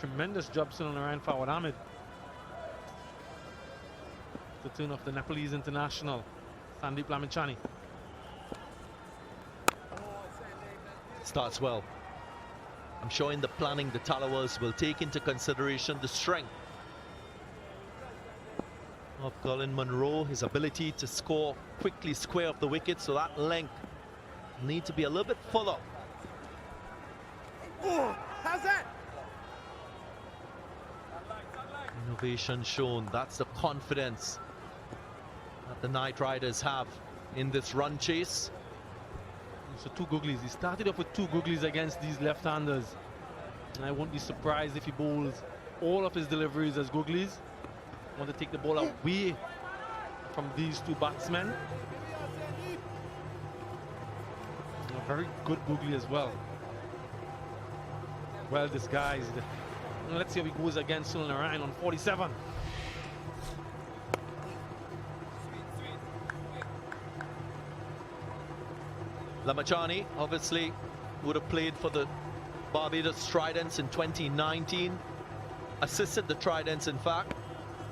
tremendous job still on around forward Ahmed. The tune of the Nepalese international, Sandeep Lamichhane. Starts well. I'm sure in the planning the Tallawahs will take into consideration the strength of Colin Munro, his ability to score quickly, square up the wicket, so that length need to be a little bit fuller. Oh, how's that? Innovation shown. That's the confidence that the Knight Riders have in this run chase. So 2 googlies. He started off with 2 googlies against these left-handers. And I won't be surprised if he bowls all of his deliveries as googlies. Want to take the ball away from these 2 batsmen. A very good googly as well. Well disguised. Let's see how he goes against Sunil Narayan on 47. Lamichhane obviously would have played for the Barbados Tridents in 2019. Assisted the Tridents, in fact,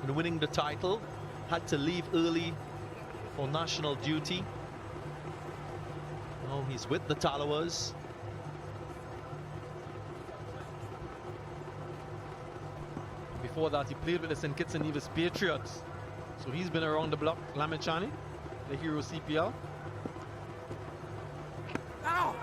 in winning the title. Had to leave early for national duty. Now he's with the Tallawahs. Before that, he played with the St. Kitts and Nevis Patriots. So he's been around the block. Lamichhane, the hero CPL. Ow!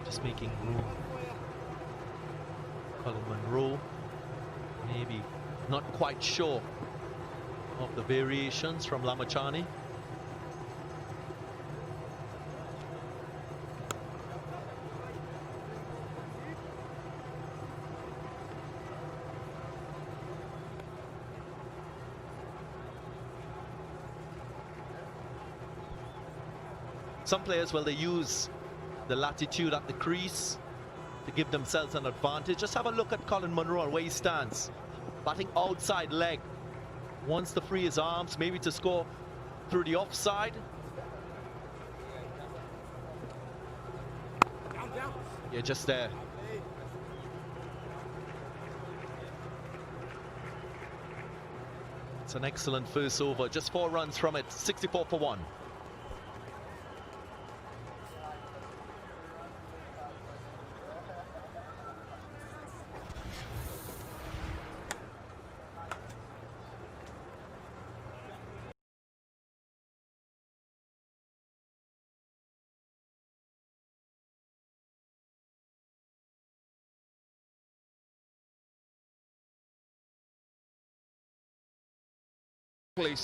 Just making room. Colin Munro, maybe not quite sure of the variations from Lamichhane. Some players, well, they use the latitude at the crease to give themselves an advantage. Just have a look at Colin Munro and where he stands. Batting outside leg. Wants to free his arms, maybe to score through the offside. Yeah, just there. It's an excellent first over. Just 4 runs from it. 64 for 1.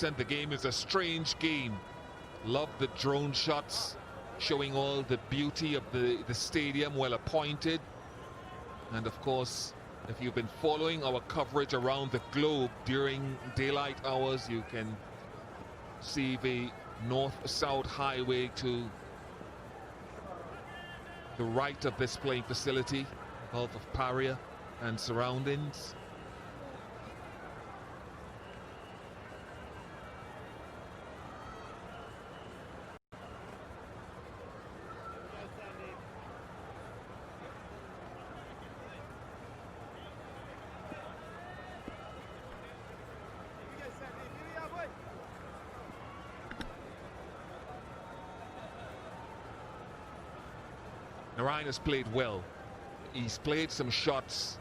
And the game is a strange game. Love the drone shots showing all the beauty of the stadium, well appointed. And of course, if you've been following our coverage around the globe during daylight hours, you can see the north-south highway to the right of this playing facility, Gulf of Paria and surroundings. Narayan has played well. He's played some shots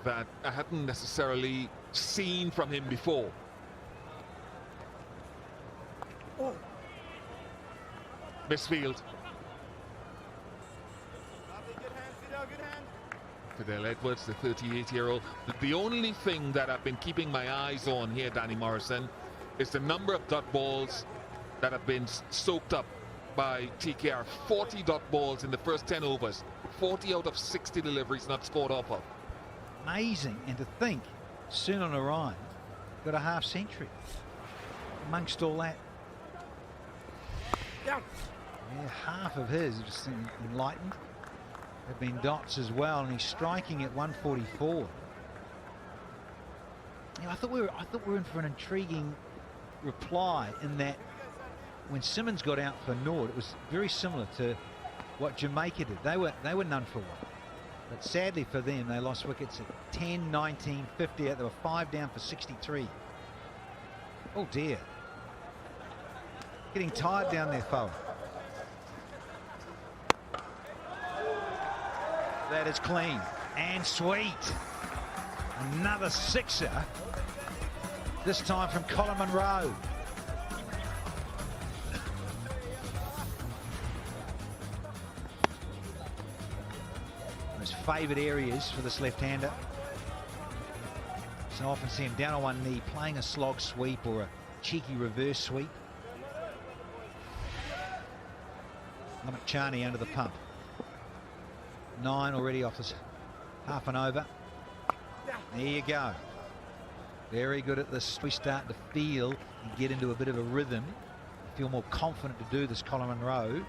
that I hadn't necessarily seen from him before. Oh. Misfield. Good hand. Fidel Edwards, the 38-year-old. The only thing that I've been keeping my eyes on here, Danny Morrison, is the number of dot balls that have been soaked up by TKR. 40 dot balls in the first 10 overs. 40 out of 60 deliveries not scored off of. Amazing, and to think Sunil Narayan got a half century amongst all that. Yeah, half of his, just enlightened, have been dots as well, and he's striking at 144. I thought we were in for an intriguing reply in that when Simmons got out for Nord, it was very similar to what Jamaica did. They were none for one. But sadly for them, they lost wickets at 10, 19, 50. They were 5 down for 63. Oh dear. Getting tired down there, forward. That is clean and sweet. Another sixer. This time from Colin Munro. Most favoured areas for this left-hander. So often see him down on one knee playing a slog sweep or a cheeky reverse sweep. Lamichhane under the pump. 9 already off this half an over. There you go. Very good at this. We start to feel and get into a bit of a rhythm. Feel more confident to do this, Colin Munro.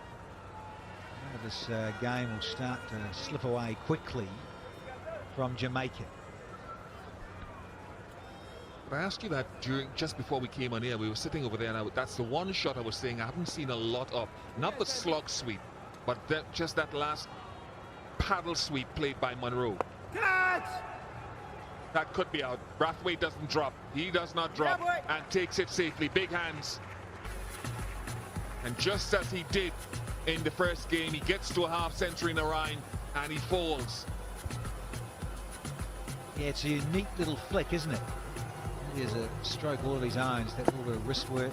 This game will start to slip away quickly from Jamaica. I asked you that just before we came on here. We were sitting over there, and that's the one shot I was saying I haven't seen a lot of. Not the slog sweep, but just that last paddle sweep played by Munro. Catch! That could be out. Brathwaite doesn't drop. He does not drop and takes it safely. Big hands. And just as he did in the first game, he gets to a half century in a Rhine and he falls. Yeah, it's a unique little flick, isn't it? He has a stroke all of his own. That little bit of wrist work.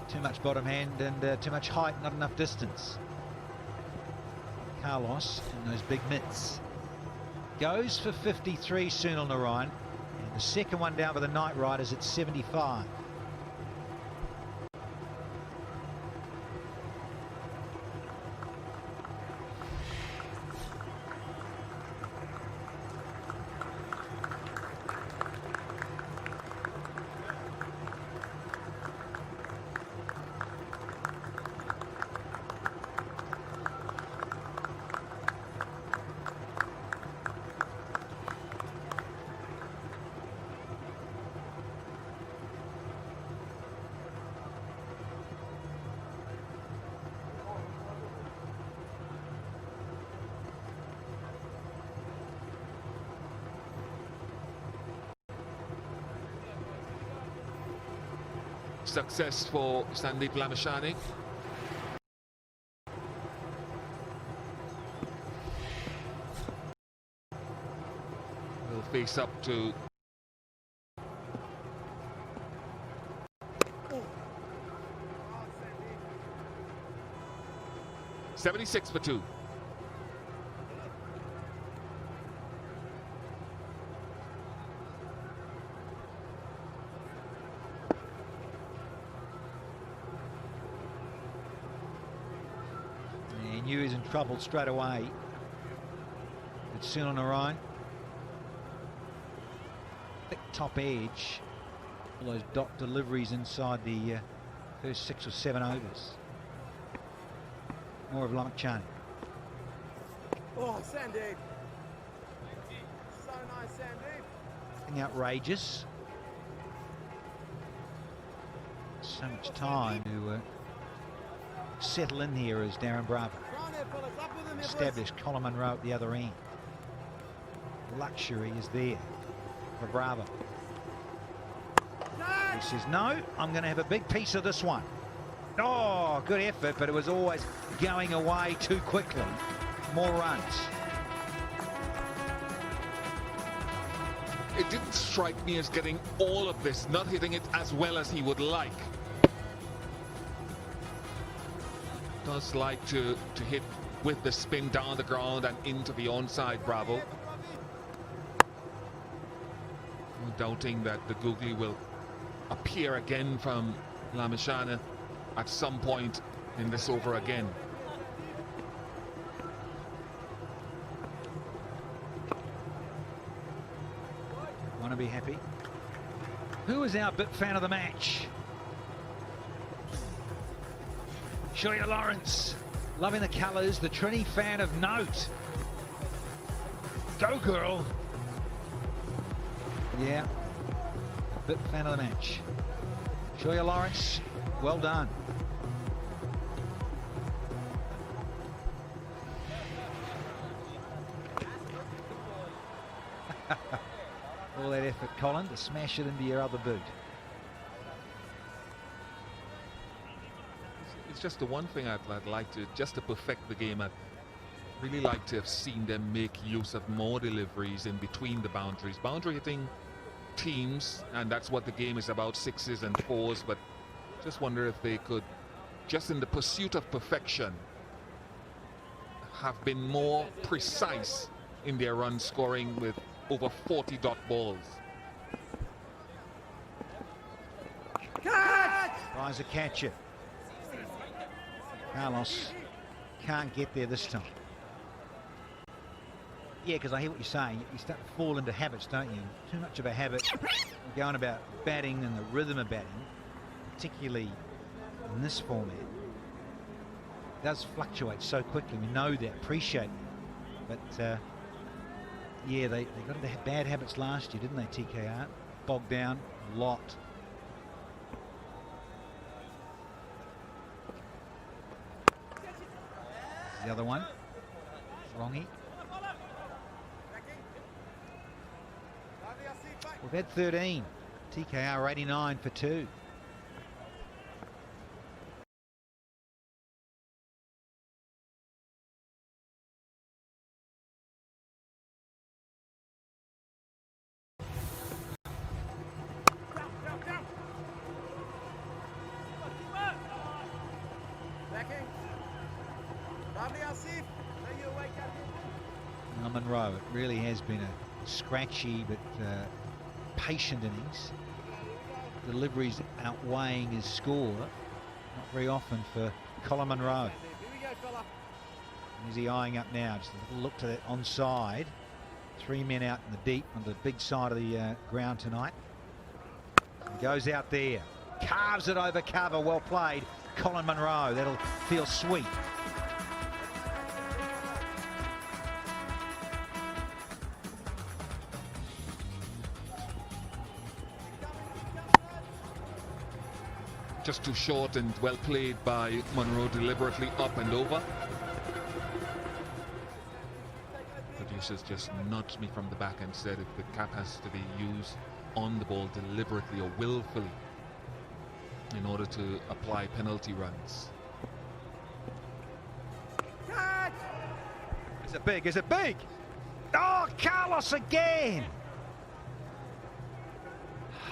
Too much bottom hand and too much height, not enough distance. Carlos and those big mitts. Goes for 53 soon on the Rhine. And the second one down for the Night Riders at 75. Success for Sandeep Lamichhane. Will face up to Oh. 76 for 2. Knew he's in trouble straight away. It's soon on the Rhine. Thick top edge. All those dot deliveries inside the first 6 or 7 overs. More of Lamichhane. Oh, Sandeep. So nice, Sandeep. Nothing outrageous. So much time to settle in here as Darren Bravo. Come on there, fellas. Up with him, Establish Colin Munro at the other end. Luxury is there for Bravo. He says, no, I'm going to have a big piece of this one. Oh, good effort, but it was always going away too quickly. More runs. It didn't strike me as getting all of this, not hitting it as well as he would like. Does like to hit with the spin down the ground and into the onside, Bravo. No doubting that the googly will appear again from Lamichhane at some point in this over again. Want to be happy. Who is our big fan of the match? Shoya Lawrence, loving the colours, the Trini fan of note. Go girl. Yeah, a bit fan of the match. Show you, Lawrence. Well done. All that effort, Colin, to smash it into your other boot. It's just the one thing I'd like to, just to perfect the game, I'd really like to have seen them make use of more deliveries in between the boundaries. Boundary hitting teams, and that's what the game is about, 6s and 4s, but just wonder if they could, just in the pursuit of perfection, have been more precise in their run scoring with over 40 dot balls. Tries to catch it. Carlos can't get there this time. Yeah, because I hear what you're saying. You start to fall into habits, don't you? Too much of a habit going about batting and the rhythm of batting, particularly in this format. It does fluctuate so quickly. We know that, appreciate that. But yeah, they got into bad habits last year, didn't they, TKR? Bogged down a lot. The other one, Wrongy. We've had 13. TKR 89 for 2. Monroe, it really has been a scratchy but patient innings. Deliveries outweighing his score. Not very often for Colin Monroe. Is he eyeing up now? Just a little look to that onside. 3 men out in the deep on the big side of the ground tonight. He goes out there, carves it over cover. Well played, Colin Monroe. That'll feel sweet. Just too short and well played by Monroe, deliberately up and over. Producers just nudged me from the back and said if the cap has to be used on the ball deliberately or willfully in order to apply penalty runs. Is it big? Is it big? Oh, Carlos again!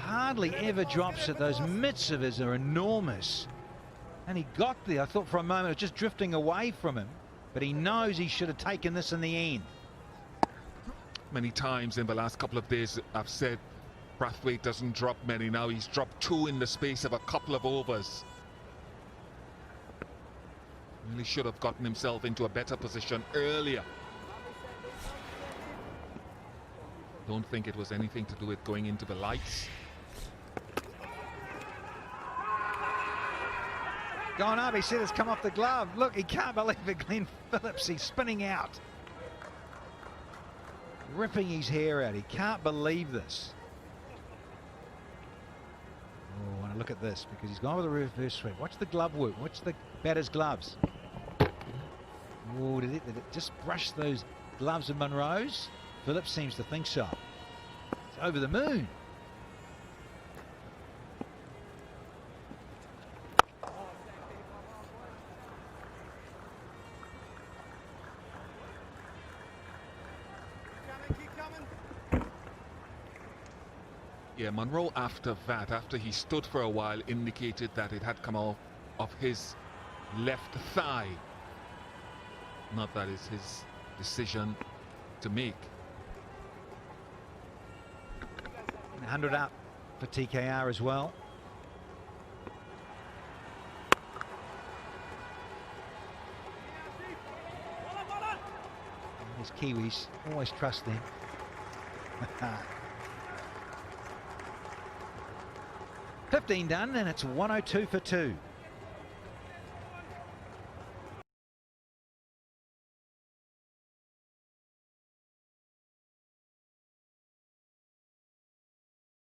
Hardly ever drops it. Those mitts of his are enormous. And he got there. I thought for a moment it was just drifting away from him. But he knows he should have taken this in the end. Many times in the last couple of days I've said Brathwaite doesn't drop many. Now he's dropped 2 in the space of a couple of overs. Really should have gotten himself into a better position earlier. Don't think it was anything to do with going into the lights. Gone up, he said it's come off the glove. Look, he can't believe it, Glenn Phillips. He's spinning out. Ripping his hair out. He can't believe this. Oh, I want to look at this because he's gone with a reverse sweep. Watch the glove work. Watch the batter's gloves. Oh, did it just brush those gloves of Monroe's? Phillips seems to think so. It's over the moon. Yeah, Monroe after that, after he stood for a while, indicated that it had come off of his left thigh. Not that it's his decision to make. 100 up for TKR as well. These Kiwis, always trust them. 15 done, and it's 102 for 2.